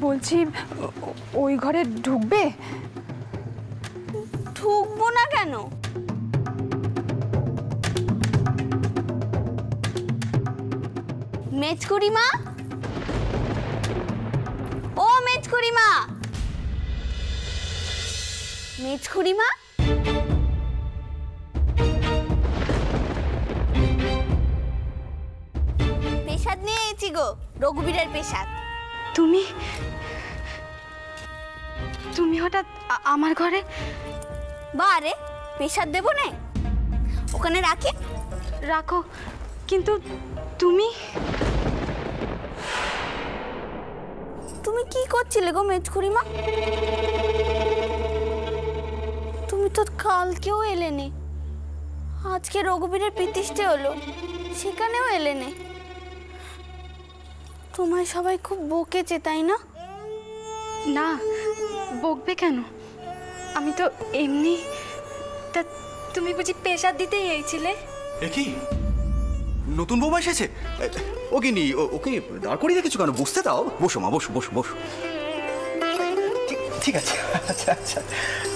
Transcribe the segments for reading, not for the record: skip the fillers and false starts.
বলছি ওই ঘরে ঢুকবে? ঢুকবো না কেন? মেজকুড়িমা, ও মেজকুড়িমা, মেজকুড়িমা, পেশাদ নিয়ে এসেছি গো, রঘুবীরের পেশাদ। তুমি তুমি হঠাৎ আমার ঘরে? বারে পেশাদ দেবো না, ওখানে রাখি। রাখো, কিন্তু তুমি তুমি কি করছিলে গো মেজকুড়িমা? তুমি তো কালকেও এলেনে, আজকে রঘুবীরের প্রতিষ্ঠা হলো, সেখানেও এলেনে। তোমায় সবাই খুব বকেছে তাই না? না, বকবে কেন? আমি তো এমনি। তা তুমি বুঝি পেশাদ দিতেই এইছিলে? কি নতুন বৌমা এসেছে? ওকে নি, ওকে দাঁড় করিয়ে রেখেছো কেন? বসতে দাও। বসো মা, বসো বসো বসো। ঠিক আছে, আচ্ছা আচ্ছা,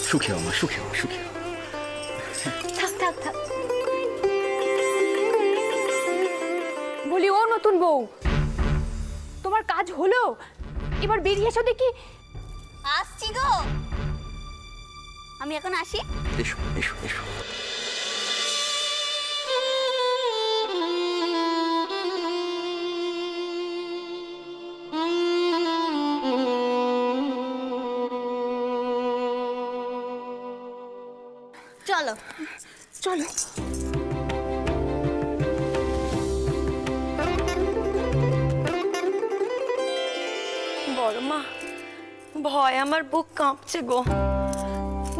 সুখী হও মা, সুখী হও, সুখী হও। থাক থাক থাক। বলি ও নতুন বউ, তোমার কাজ হলো? এবার বেরিয়ে এসো দেখি। আসছি গো, আমি এখন আসি। এসো এসো এসো। চলো চলো। বড় মা, ভয় আমার বুক কাঁপছে গো।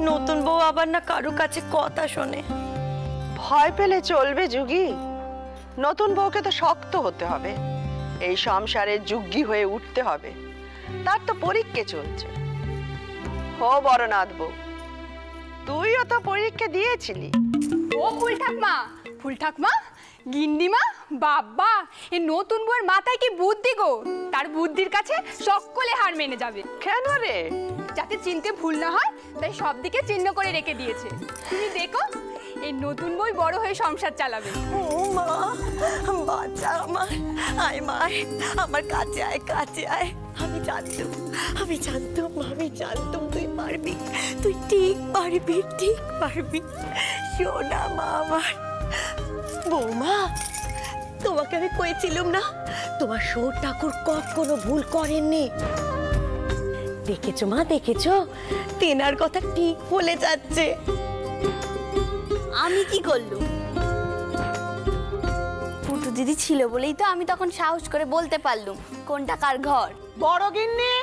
নতুন বউ আবার না কারো কাছে কথা শোনে। ভয় পেলে চলবে যুগী? নতুন বউকে তো শক্ত হতে হবে, এই সংসারে যুগ্গী হয়ে উঠতে হবে। তার তো পরীক্ষা চলছে। হো বড়নাথ বউ, তুইও তো পরীক্ষা দিয়েছিলি। ও ফুল ঠাকমা, ফুল ঠাকমা, গিন্নিমা, বাবা, এই নতুন বউয়ের মাথায় কি বুদ্ধি গো! তার বুদ্ধির কাছে সকলে হার মেনে যাবে। কেন রে? যাতে চিনতে ভুল না হয় তাই সব দিকে চিহ্ন করে রেখে দিয়েছে। তুমি দেখো, এই নতুন বউ বড় হয়ে সংসার চালাবে। ও মা, বাচ্চা আমার, আয় মা, আমার কাছে আয়, কাছে আয়। আমি জানতাম, আমি জানতাম, আমি জানতাম তুই পারবি, তুই ঠিক পারবি, ঠিক পারবি। শোনা মা আমার। বৌমা, তোমাকে আমি কইছিলাম না, তোমার শোর ঠাকুর কখনো ভুল করেননি। দেখেছো মা, দেখেছো, তেনার কথা ঠিক বলে যাচ্ছে। আমি কি করলুম? পুটু দিদি ছিল বলেই তো আমি তখন সাহস করে বলতে পারলুম কোনটা কার ঘর। বড় গিন্নি,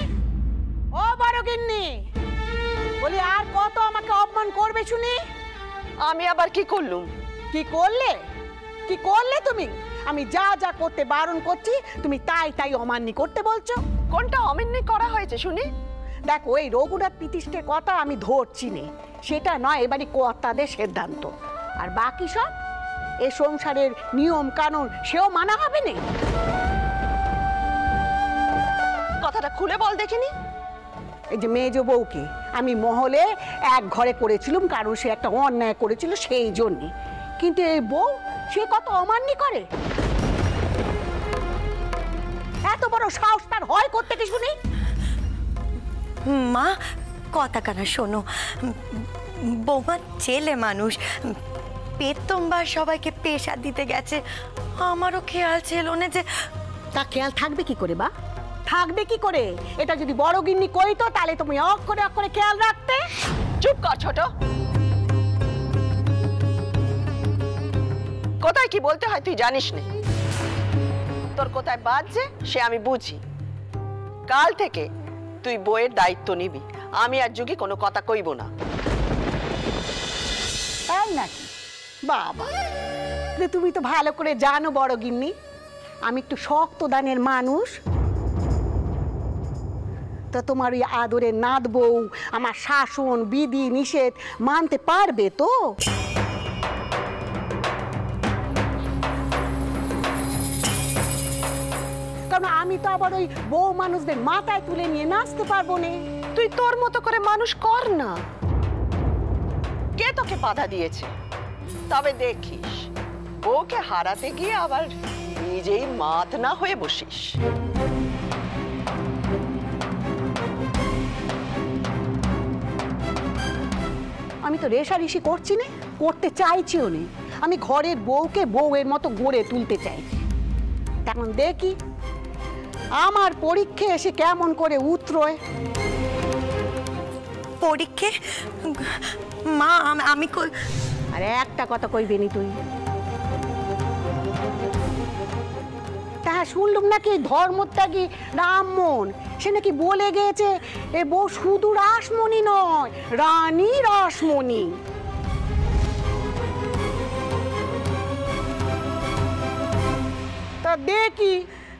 ও বড় গিন্নি, বলি আর কত আমাকে অপমান করবে শুনি? আমি আবার কি করলুম? কি করলে? কি করলে তুমি? আমি যা যা করতে বারণ করছি তুমি তাই তাই অমান্য করতে বলছো। কোনটা অমান্য করা হয়েছে শুনি? দেখো, এই রঘুনাথ প্রতিষ্ঠার কথা আমি ধরছি নে, সেটা নয়, এবারে কর্তাদের সিদ্ধান্ত। আর বাকি সব এ সংসারের নিয়ম কানুন সেও মানা হবে না। কথাটা খুলে বল দেখিনি। এই যে মেজ বউকে আমি মহলে এক ঘরে করেছিলাম, কারণ সে একটা অন্যায় করেছিল সেই জন্যে। কিন্তু এই বউ, সে কত অমান্য করে। এত বড় সাহস তার হয় করতে কি শুনি? মা, কথা কানা শোনো। বৌমা ছেলে মানুষ, পেতম্বার সবাইকে পেশা দিতে গেছে। আমারও খেয়াল ছিল না যে। তা খেয়াল থাকবে কি করে বা? থাকবে কি করে? এটা যদি বড় গিন্নি কইতো তাহলে তুমি অক্ষরে অক্ষরে খেয়াল রাখতে। চুপ কর ছোট। কোথায় কি বলতে হয় তুই জানিস না? তোর কোথায় বাজছে সে আমি বুঝি। কাল থেকে তুই বইয়ের দায়িত্ব নিবি। আমি আর যুগী কোনো কথা কইব না। তাই নাকি? বাবা, তুমি তো ভালো করে জানো বড় গিন্নি আমি একটু শক্ত দানের মানুষ। তো তোমার ওই আদরের নাত বউ আমার শাসন বিধি নিষেধ মানতে পারবে তো? কারণ কারণ আমি তো আবার ওই বউ মানুষদের মাথায় তুলে নিয়ে নাচতে পারবো না। তুই তোর মতো করে মানুষ কর না। কে তোকে বাধা দিয়েছে? তবে দেখিস বউকে হারাতে গিয়ে আবার নিজেই মাত না হয়ে বসিস। আমি তো রেশারেশি করছি না, করতে চাইছিও না। আমি ঘরের বউকে বউয়ের মতো গড়ে তুলতে চাইছি। এখন দেখি আমার পরীক্ষা এসে কেমন করে উতরোয়। পরীক্ষে মা আমি আরে একটা কথা কইবি নি তুই? তা শুনলুম নাকি ধর্মত্যাগী রামমোহন সে নাকি বলে গিয়েছে এ বউ শুধু রাসমণি নয়, রানী রাসমণি। তা দেখি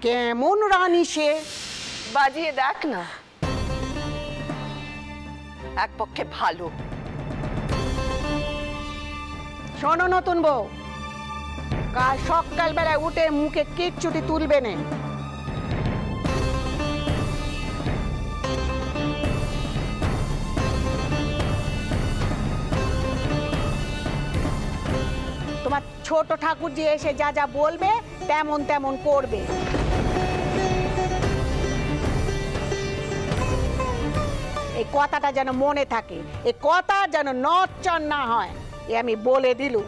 কেমন রানী সে। বাজিয়ে দেখ না, এক পক্ষে ভালো। শোনো নতুন বউ, কাল সকালবেলায় উঠে মুখে কিচ্ছুটি তুলবে না। তোমার ছোট ঠাকুর যে এসে যা যা বলবে তেমন তেমন করবে। এই কথাটা যেন মনে থাকে, এই কথা যেন নচ্চর না হয়, এ আমি বলে দিলুম।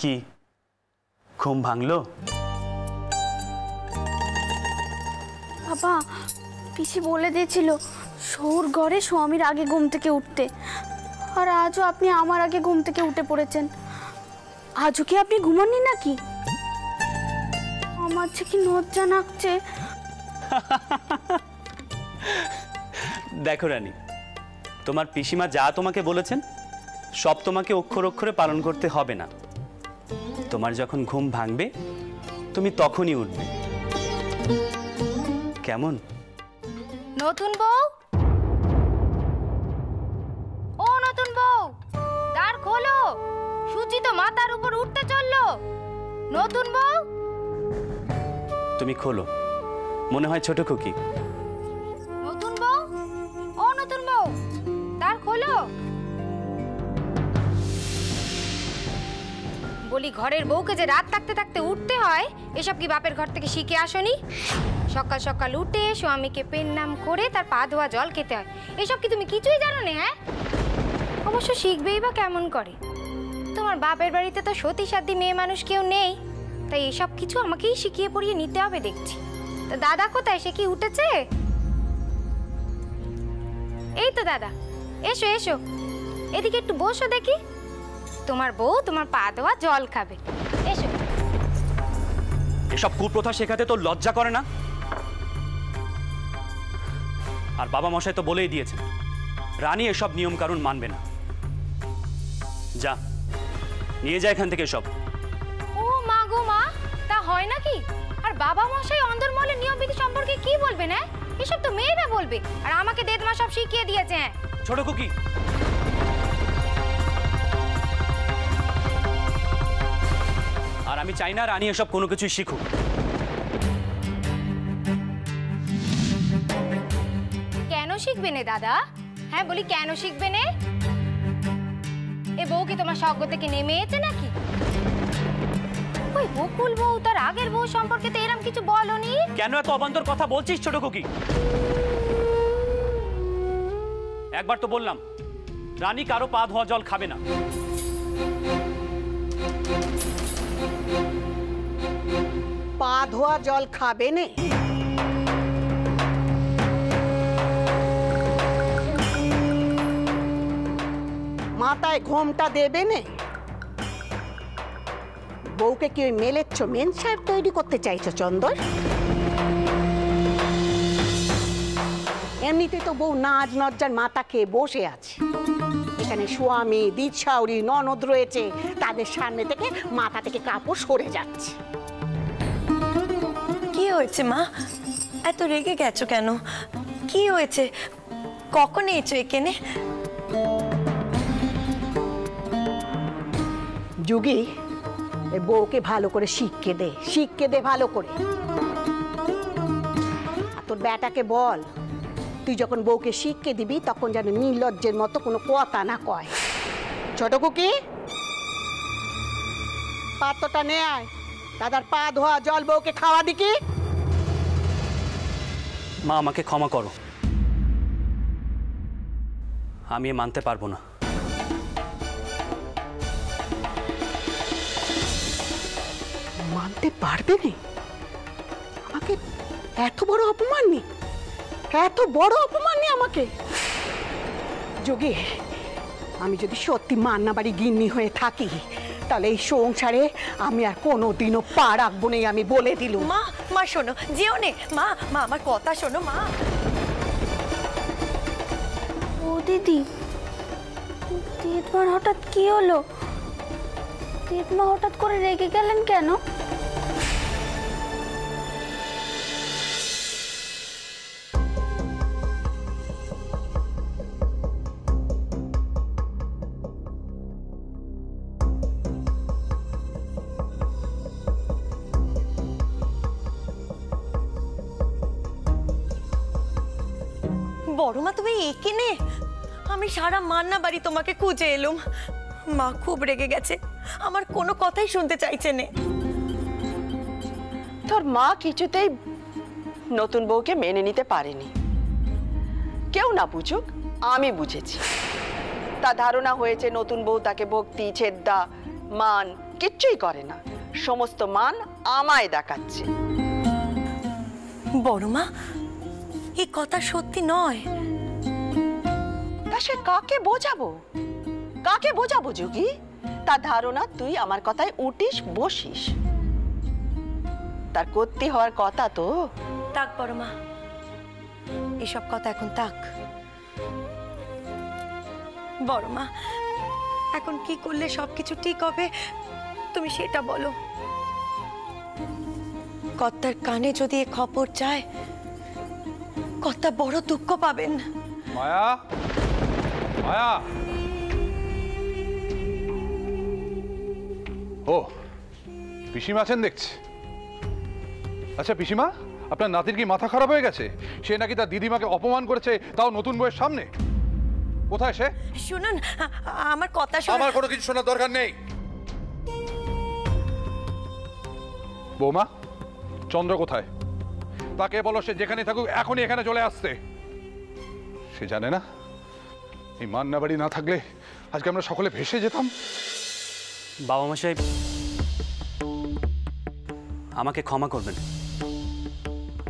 কি ঘুম ভাঙলো? বাবা, পিসি বলে দিয়েছিল সৌর ঘরে স্বামীর আগে ঘুম থেকে উঠতে, আর আজও আপনি আমার আগে ঘুম থেকে উঠে পড়েছেন। আজও কি আপনি ঘুমাননি নাকি? আমার যে কি লজ্জা লাগছে। দেখো রানী, তোমার পিসিমা যা তোমাকে বলেছেন সব তোমাকে অক্ষর অক্ষরে পালন করতে হবে না। তোমার যখন ঘুম ভাঙবে তুমি তখনই উঠবে, কেমন? নতুন বউ, ও নতুন বউ, দ্বার খোলো, সূর্যি তো মাথার উপর উঠতে চললো। নতুন বউ, তুমি খোলো, মনে হয় ছোট খুকি। নতুন বউ, ও নতুন বউ, দ্বার খোলো। বলি ঘরের বউকে যে রাত থাকতে থাকতে উঠতে হয়, এসব কি বাপের ঘর থেকে শিখে আসনি? সকাল সকাল উঠে স্বামীকে পেন নাম করে তার পা ধোয়া জল খেতে হয়, এসব কি তুমি কিছুই জানো না? হ্যাঁ, অবশ্য শিখবেই বা কেমন করে? তোমার বাপের বাড়িতে তো সতী সাধ্যী মেয়ে মানুষ কেউ নেই, তাই এসব কিছু আমাকেই শিখিয়ে পড়িয়ে নিতে হবে দেখছি। তা দাদা কোথায়, সে কি উঠেছে? এই তো দাদা, এসো এসো, এদিকে একটু বসো দেখি। তোমার বউ তোমার পা ধোয়া জল খাবে, এসো। এসব কুপ্রথা শেখাতে তো লজ্জা করে না? আর বাবা মশাই তো বলেই দিয়েছেন রানী এসব নিয়ম কানুন মানবে না। যা, নিয়ে যা এখান থেকে সব। ও মা গো মা, তা হয় নাকি? আর বাবা মশাই অন্দরমহলের নিয়ম বিধি সম্পর্কে কি বলবেন? হ্যাঁ, এসব তো মেয়েরা বলবে, আর আমাকে দেদমা সব শিখিয়ে দিয়েছে। হ্যাঁ ছোট খুকি, আর আমি চাই না রানী এসব কোনো কিছুই শিখুক। কেন শিখবে না দাদা? হ্যাঁ বলি, কেন শিখবে না? এ বউ কি তোমার সজ্ঞ থেকে নেমে এসেছে নাকি? ওই বকুল বউ তার আগের বউ সম্পর্কে তো এরকম কিছু বলনি। কেন এত অবান্তর কথা বলছিস ছোট খুকি? একবার তো বললাম রানী কারো পা ধোয়া জল খাবে না। পা ধোয়া জল খাবে নে? মাথায় ঘোমটা দেবে নে? বউকে কি ওই মেলেচ্ছ মেন সাহেব তৈরি করতে চাইছো চন্দর? এমনিতে তো বউ নাজ নজ্জার মাথা খেয়ে বসে আছে। এখানে স্বামী দিশাউরি ননদ রয়েছে, তাদের সামনে থেকে মাথা থেকে কাপড় সরে যাচ্ছে। কি হয়েছে মা? এত রেগে গেছো কেন? কি হয়েছে? কখন এসেছো এখানে? যুগি, এ বউকে ভালো করে শিখকে দে ভালো করে। আর তোর বেটাকে বল, তুই যখন বউকে শিখকে দিবি তখন যেন নির্লজ্জের মতো কোনো কথা না কয়। ছোট কুকি, পাত্রটা নে আয়, দাদার পা ধোয়া জল বউকে খাওয়া দিকি। মা আমাকে ক্ষমা করো, আমি মানতে পারবো না। মানতে পারবে না? আমাকে এত বড় অপমান নি, এত বড় অপমান নি আমাকে। যোগে, আমি যদি সত্যি মান্না বাড়ি গিন্নি হয়ে থাকি তাহলে এই সংসারে আমি আর কোনোদিনও পা রাখবো না, আমি বলে দিলুম। মা মা শোনো, যেও নে মা, মা আমার কথা শোনো মা। ও দিদি, দিদমার হঠাৎ কি হলো? দিদমা হঠাৎ করে রেগে গেলেন কেন? বড় মা তুমি এখানে? আমি সারা মান্না বাড়ি তোমাকে খুঁজে এলুম। মা খুব রেগে গেছে, আমার কোনো কথাই শুনতে চাইছে না। তোর মা কিছুতেই নতুন বউকে মেনে নিতে পারেনি। কেউ না বুঝুক, আমি বুঝেছি। তার ধারণা হয়েছে নতুন বউ তাকে ভক্তি ছেদ্দা মান কিচ্ছুই করে না, সমস্ত মান আমায় দেখাচ্ছে। বড় মা, এই কথা সত্যি নয়। তা সে কাকে বোঝাবো? কাকে বোঝাবো যোগী? তার ধারণা তুই আমার কথায় উঠিস বসিস। তার কর্তি হওয়ার কথা তো। তাক বড় মা, এসব কথা এখন তাক। বড় মা, এখন কি করলে সবকিছু ঠিক হবে তুমি সেটা বলো। কর্তার কানে যদি এ খবর যায়, কর্তা বড় দুঃখ পাবেন। মায়া, মায়া। ও পিসিমা আছেন দেখছি। আচ্ছা পিসিমা, আপনার নাতির কি মাথা খারাপ হয়ে গেছে? সে নাকি তার দিদিমাকে অপমান করেছে, তাও নতুন বউয়ের সামনে। কোথায় সে? শুনুন, আমার কথা শুনুন। আমার কোনো কিছু শোনার দরকার নেই। বৌমা, চন্দ্র কোথায়? তাকে বলো সে যেখানে থাকুক এখনই এখানে চলে আসতে। সে জানে না এই মান্না বাড়ি না থাকলে আজকে আমরা সকলে ভেসে যেতাম। বাবা মশাই, আমাকে ক্ষমা করবেন।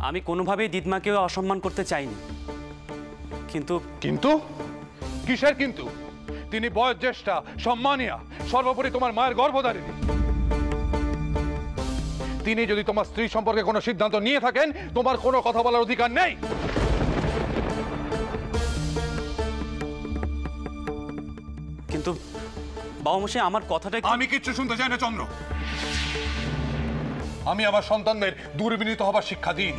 আমি কোনোভাবেই দিদমাকেও অসম্মান করতে চাইনি। কিন্তু কিন্তু কিসের কিন্তু? তিনি বয়োজ্যেষ্ঠা, সম্মানিয়া, সর্বোপরি তোমার মায়ের গর্ভধারিণী। তিনি যদি তোমার স্ত্রী সম্পর্কে কোনো সিদ্ধান্ত নিয়ে থাকেন, তোমার কোনো কথা বলার অধিকার নেই। কিন্তু বাবা মশাই, আমার কথাটা আমি কিচ্ছু শুনতে চাই না চন্দ্র। আমি আমার সন্তানদের দুর্বিনীত হবার শিক্ষা দিই।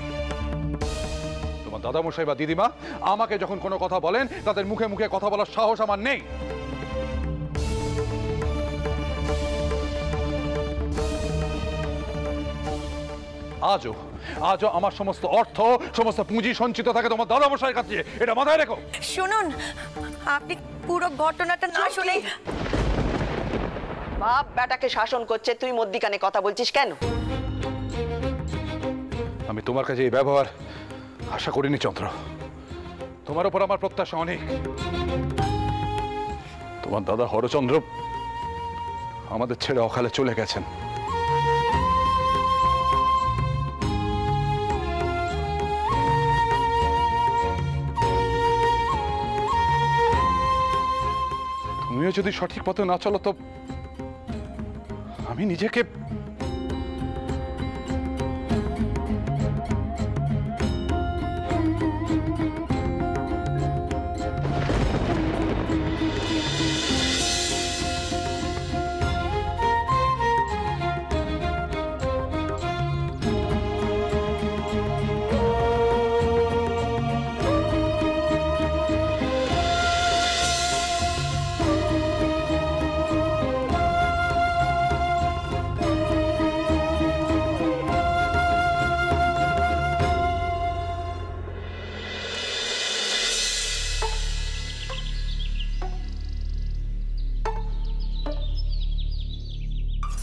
তোমার দাদামশাই বা দিদিমা আমাকে যখন কোনো কথা বলেন, তাদের মুখে মুখে কথা বলার সাহস আমার নেই। আজও আজও আমার সমস্ত অর্থ সমস্ত পুঁজি সঞ্চিত থাকে তোমার দাদামশাইয়ের কাছে, এটা মাথায় রেখো। শুনুন, আপনি পুরো ঘটনাটা না শুনেই বাপ বেটাকে শাসন করছে, তুই মধ্যিখানে কথা বলছিস কেন? আমি তোমার কাছে এই ব্যবহার আশা করিনি চন্দ্র। তোমার উপর আমার প্রত্যাশা অনেক। তোমার দাদা হরচন্দ্র আমাদের ছেড়ে অকালে চলে গেছেন। তুমিও যদি সঠিক পথে না চলো তো আমি নিজেকে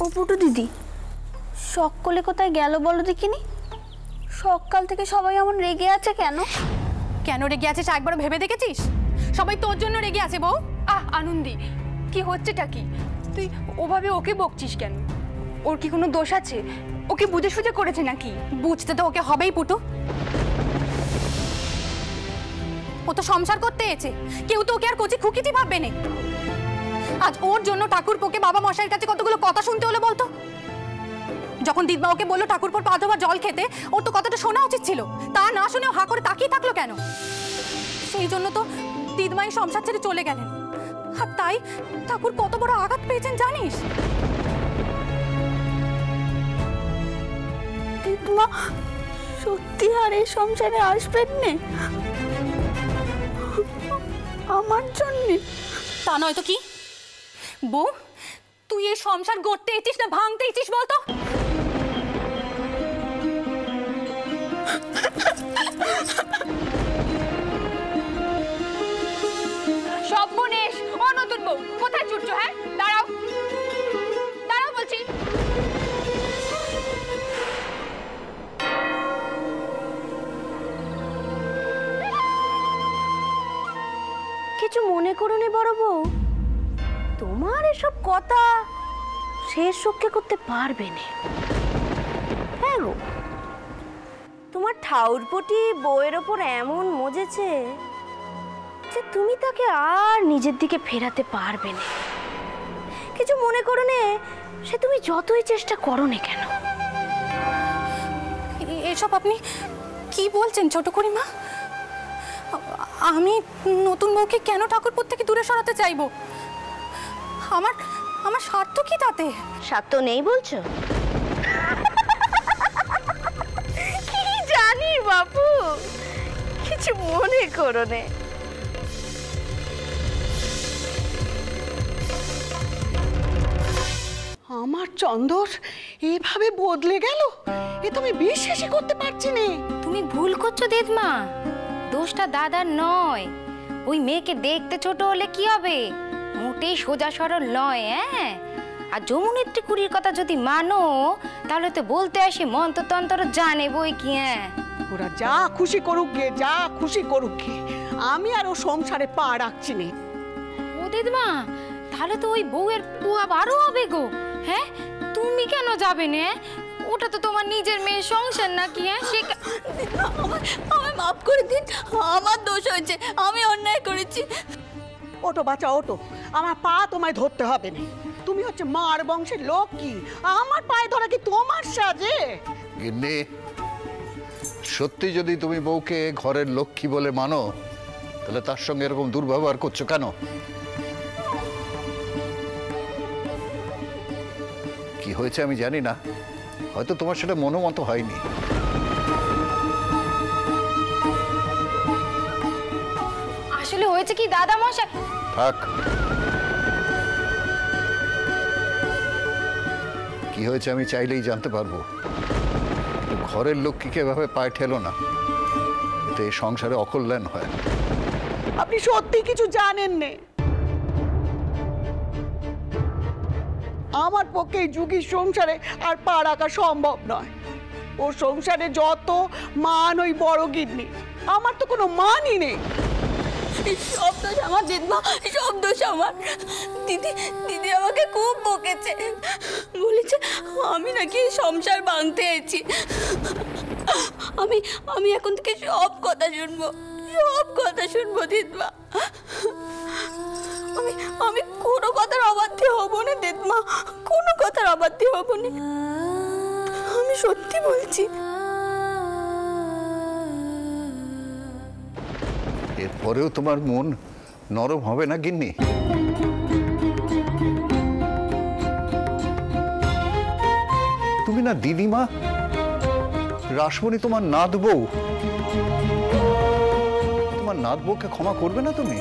ও পুটু দিদি, সকলে কোথায় গেল বলো দেখিনি? সকাল থেকে সবাই এমন রেগে আছে কেন? কেন রেগে আছিস একবার ভেবে দেখেছিস? সবাই তোর জন্য রেগে আছে বউ। আনন্দি, কি হচ্ছেটা কি? তুই ওভাবে ওকে বকছিস কেন? ওর কি কোনো দোষ আছে? ওকে বুঝে সুঝে করেছে নাকি? বুঝতে তো ওকে হবেই পুটু। ও তো সংসার করতে এসেছে, কেউ তো ওকে আর কচি খুকিটি ভাববে না। আজ ওর জন্য ঠাকুরপোকে বাবা মশাইয়ের কাছে কতগুলো কথা শুনতে হলো বলতো। যখন দিদমা ওকে বললো ঠাকুরপোর পা ধোয়া জল খেতে, ওর তো কথাটা শোনা উচিত ছিল। তা না শুনে হা করে তাকিয়ে থাকলো কেন? সেই জন্য তো দিদমাই সংসার ছেড়ে চলে গেলেন। আর তাই ঠাকুর কত বড় আঘাত পেয়েছেন জানিস? দিদমা সত্যি আর এই সংসারে আসবেন না আমার জন্যে? তা নয় তো কি বউ, তুই এই সংসার গড়তে এসেছিস না ভাঙতে এসেছিস বলতো? সর্বনেশ! ও নতুন বউ, কোথায় ছুটছো? হ্যাঁ, দাঁড়াও দাঁড়াও বলছি। কিছু মনে করো নি বড় বউ, তোমার এসব কথা শেষ রক্ষে করতে পারবে না। হ্যাঁ গো, তোমার ঠাউরপটি বউয়ের ওপর এমন মজেছে যে তুমি তাকে আর নিজের দিকে ফেরাতে পারবে না। কিছু মনে করো নে, সে তুমি যতই চেষ্টা করো না কেন। এসব আপনি কি বলছেন ছোট করিমা? আমি নতুন বউকে কেন ঠাকুরপুর থেকে দূরে সরাতে চাইবো? আমার আমার স্বার্থ কি তাতে? স্বার্থ নেই বলছো? কি জানি বাপু, কিছু মনে করো না। আমার চন্দর এভাবে বদলে গেল, এ তো আমি বিশ্বাসই করতে পারছি না। তুমি ভুল করছো দিদমা, দোষটা দাদার নয়। ওই মেয়েকে দেখতে ছোট হলে কি হবে, মোটেই সোজা সরল নয়। হ্যাঁ, আর যমুনেত্রী কুড়ির কথা যদি মানো তাহলে তো বলতে আসি মন্ত্রতন্ত্র জানে বই কি। হ্যাঁ, ওরা যা খুশি করুক গে, যা খুশি করুক গে, আমি আর ও সংসারে পা রাখছি না। ও দিদমা, তাহলে তো ওই বউয়ের পোয়া আরো হবে গো। হ্যাঁ, তুমি কেন যাবে না? ওটা তো তোমার নিজের মেয়ের সংসার নাকি। হ্যাঁ, সে আমায় মাফ করে দিন, আমার দোষ হয়েছে, আমি অন্যায় করেছি। ওটো বাচ্চা ওটো, আমার পা তোমায় ধরতে হবে না। তুমি হচ্ছে মার বংশের লোক, কি আমার পায়ে ধরা কি তোমার সাজে? গিন্নি, সত্যি যদি তুমি বউকে ঘরের লক্ষ্মী বলে মানো, তাহলে তার সঙ্গে এরকম দুর্ব্যবহার করছো কেন? কি হয়েছে আমি জানি না, হয়তো তোমার সেটা মনোমত হয়নি। আসলে হয়েছে কি দাদা মশাই? থাক, কি হয়েছে আমি চাইলেই জানতে পারবো। ঘরের লক্ষ্মীকে এভাবে পায়ে ঠেলো না, এতে এই সংসারে অকল্যাণ হয়। আপনি সত্যি কিছু জানেন না। আমার পক্ষে এই যুগীর সংসারে আর পা রাখা সম্ভব নয়। ও সংসারে যত মান ওই বড় গিন্নি, আমার তো কোনো মানই নেই। সব দোষ আমার দিদমা, সব দোষ আমার। দিদি দিদি আমাকে খুব বকেছে, বলেছে আমি নাকি সংসার ভাঙতে এসেছি। আমি এখন থেকে সব কথা শুনবো, সব কথা শুনবো দিদমা। আমি কোনো কথার অবাধ্য হব না দিদমা, কোনো কথার অবাধ্য হব না, আমি সত্যি বলছি। এরপরেও তোমার মন নরম হবে না গিন্নি? তুমি না দিদিমা, রাসমণি তোমার নাত বউ, তোমার নাত বউকে ক্ষমা করবে না তুমি?